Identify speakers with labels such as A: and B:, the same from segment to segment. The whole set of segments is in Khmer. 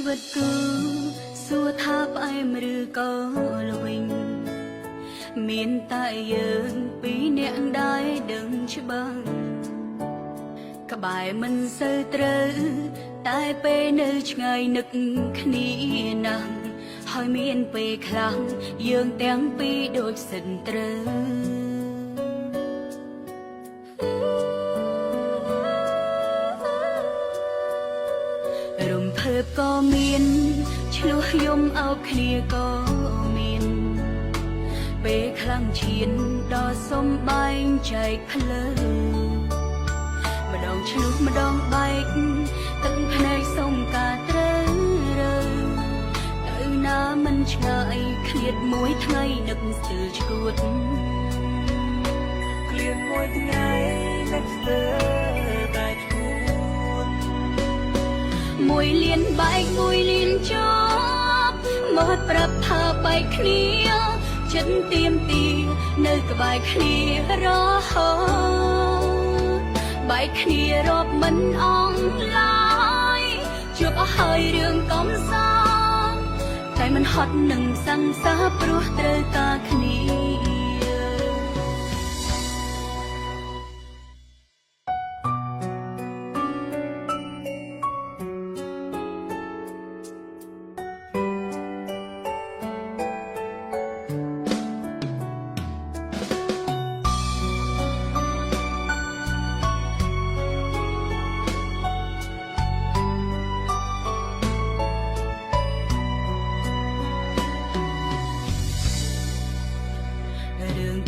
A: វិតគូសួរថាផ្អែមឬក៏ល្វីងមានតែយើងពីរនាក់ដែរដឹងច្បាស់ក្បែរមិនសូវត្រូវតែពេលនៅឆ្ងាយនឹកគ្នាណាស់ហើយមានពេលខ្លះយើងទាំងពីរដូចសិនត្រូវរំភើបក៏មានឆ្លោះយំអោបគ្នាក៏មានពេលខ្លាំងឈានដល់សំបែងចែកផ្លូវម្ដងឆ្លុះម្ដងបែកទឹកភ្នែកសុំការត្រូវរើទៅណាមិនឆ្ងាយឃ្លាតមួយថ្ងៃនឹកស្ទើរឈួតឃ្លាតមួយថ្ងៃនឹកស្ទើរតែឈួតមួយលៀនបែកមួយលៀនចប់មកប្រាប់ថាបែកគ្នាចិត្តទៀមទីនៅក្បែរគ្នារហូតបែកគ្នារាប់មិនអង់ឡាយជួបអស់ហើយរឿងកំសងតែមិនហត់នឹងសង្សារព្រោះត្រូវការគ្នា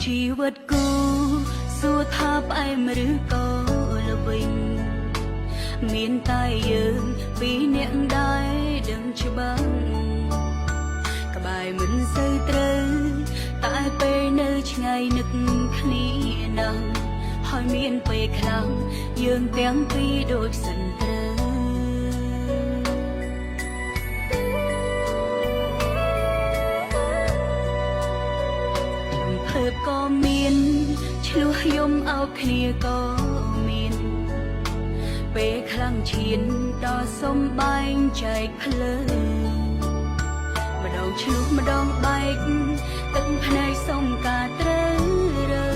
A: ជីវិតគូសួរថាផ្អែមឬក៏ល្វីងមានតែយើងពីរនាក់ដែរដឹងច្បាស់ក្បែរមិនសូវត្រូវតែពេលនៅឆ្ងាយនឹកគ្នាណាស់ហើយមានពេលខ្លះយើងទាំងពីរដូចសិនត្រូវក៏មានឆ្លោះយំអោបគ្នាក៏មានពេលខ្លាំងឈានដល់សំបែងចែកផ្លូវម្ដងឆ្លោះម្ដងបែកទឹកភ្នែកសុំការត្រូវរើ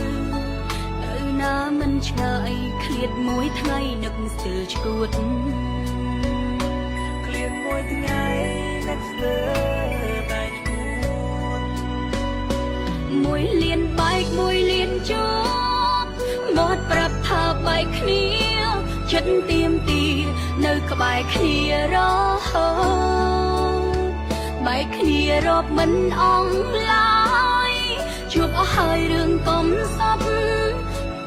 A: ទៅណាមិនឆ្ងាយឃ្លាតមួយថ្ងៃនឹកស្ទើរឈួតឃ្លាតមួយថ្ងៃនឹកស្ទើរតែមួយលៀនបែកមួយលៀនចប់មកប្រាប់ថាបែកគ្នាចិត្តទៀមទីនៅក្បែរគ្នារហូតបែកគ្នារាប់មិនអង់ឡាយជួបអស់ហើយរឿងកំសត់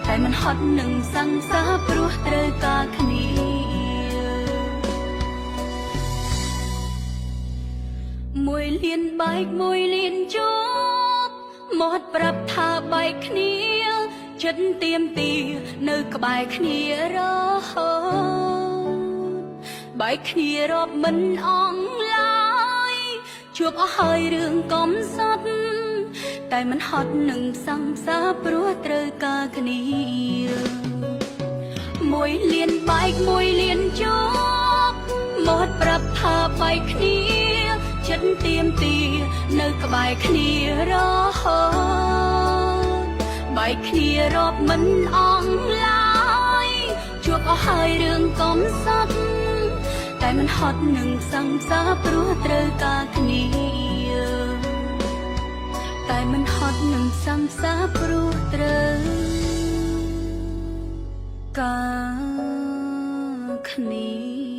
A: តែមិនហត់នឹងសង្សារព្រោះត្រូវការគ្នាមួយលៀនបែកមួយលៀនចប់មកប្រាប់ថាបែកគ្នាចិត្តទៀមទីនៅក្បែរគ្នារហូតបែកគ្នារាប់មិនអង់ឡាយជួបអស់ហើយរឿងកំសត់តែមិនហត់នឹងសង្សារព្រោះត្រូវការគ្នាមួយលៀនបែកមួយលៀនចប់មកប្រាប់ថាបែកគ្នាចិត្តទៀមទីនៅក្បែរគ្នារហូតបែកគ្នារាប់មិនអង់ឡាយជួបអស់ហើយរឿងកំសត់តែមិនហត់នឹងសង្សារព្រោះត្រូវការគ្នាតែមិនហត់នឹងសង្សារព្រោះត្រូវការគ្នា